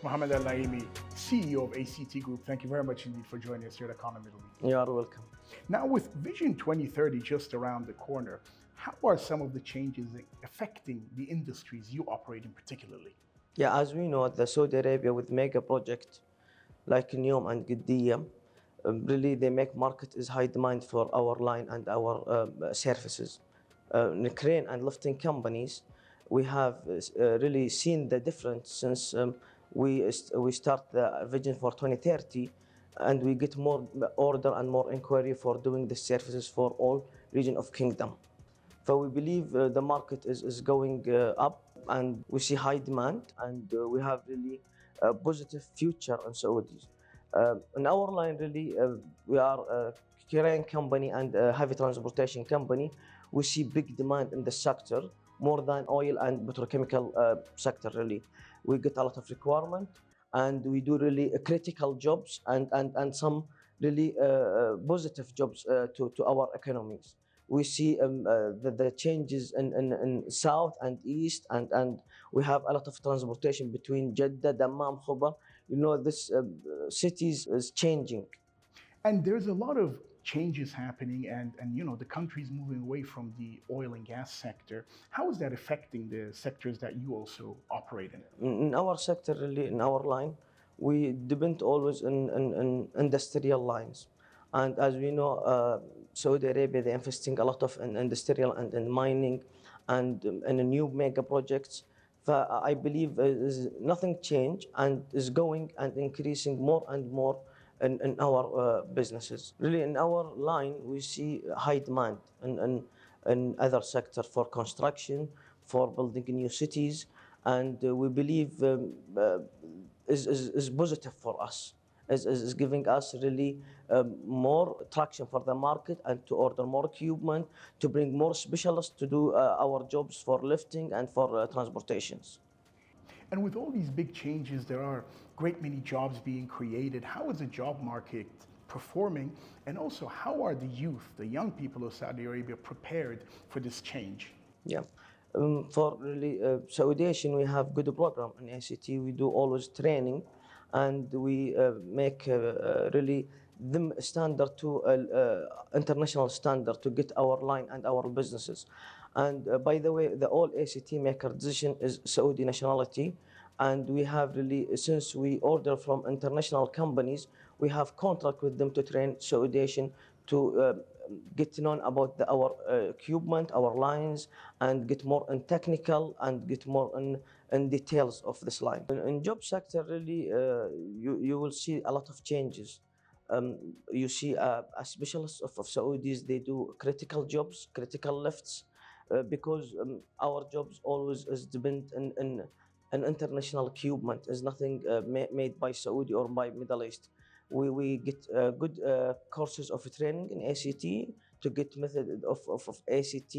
Mohammed Al Naimi, CEO of ACT Group. Thank you very much indeed for joining us here at Economy Middle East. You are welcome. Now, with Vision 2030 just around the corner, how are some of the changes affecting the industries you operate in particularly? Yeah, as we know, the Saudi Arabia with mega project like NEOM and Qiddiya, really they make market is high demand for our line and our services. In crane and lifting companies, we have really seen the difference since we start the vision for 2030, and we get more order and more inquiry for doing the services for all region of kingdom. So we believe the market is going up, and we see high demand, and we have really a positive future in Saudis. In our line, really, we are a crane company and a heavy transportation company. We see big demand in the sector, more than oil and petrochemical sector, really. We get a lot of requirement, and we do really critical jobs and some really positive jobs to our economies. We see the changes in south and east, and we have a lot of transportation between Jeddah, Dammam, Khobar. You know, this cities is changing. And there's a lot of changes happening, and the country's moving away from the oil and gas sector. How is that affecting the sectors that you also operate in? In our sector, really, in our line, we depend always in industrial lines. And as we know, Saudi Arabia, they're investing a lot of in industrial and in mining and in new mega projects. I believe nothing changed and is going and increasing more and more in our businesses. Really, in our line, we see high demand in other sectors for construction, for building new cities, and we believe is positive for us. Is giving us really more traction for the market and to order more equipment, to bring more specialists to do our jobs for lifting and for transportations. And with all these big changes, there are great many jobs being created. How is the job market performing? And also, how are the youth, the young people of Saudi Arabia, prepared for this change? Yeah. For really Saudi Asian, we have good program in ACT. We do always training, and we make really them standard to international standard to get our line and our businesses. And by the way, the all ACT maker decision is Saudi nationality, and we have really, since we order from international companies, we have contract with them to train Saudi Asian to get to know about our equipment, our lines, and get more in technical and get more in details of this line. In job sector, really, you will see a lot of changes. You see a specialist of Saudis, they do critical jobs, critical lifts, because our jobs always is depend in international equipment. Is nothing made by Saudi or by Middle East. We get good courses of training in ACT to get method of ACT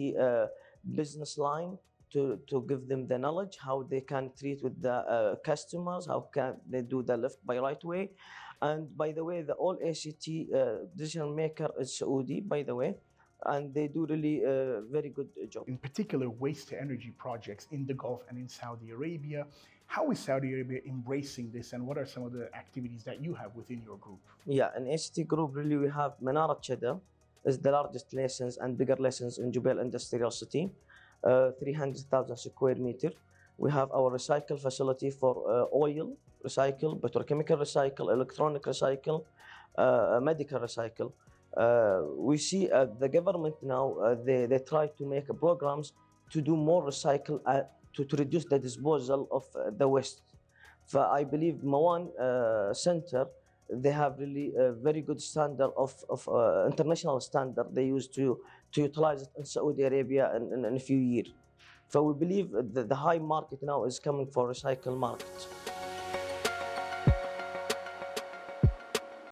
business line to give them the knowledge how they can treat with the customers, how can they do the lift by right way. And by the way, the all ACT decision maker is Saudi, by the way, and they do really very good job. In particular, waste to energy projects in the Gulf and in Saudi Arabia. How is Saudi Arabia embracing this, and what are some of the activities that you have within your group? Yeah, in ACT Group, really, we have Menara Cheddar, is the largest license and bigger license in Jubail Industrial City, 300,000 square meter. We have our recycle facility for oil recycle, petrochemical recycle, electronic recycle, medical recycle. We see the government now, they try to make programs to do more recycle to reduce the disposal of the waste. So I believe Mawan Center, they have really a very good standard of international standard they used to utilize it in Saudi Arabia in a few years. So we believe that the high market now is coming for recycle market.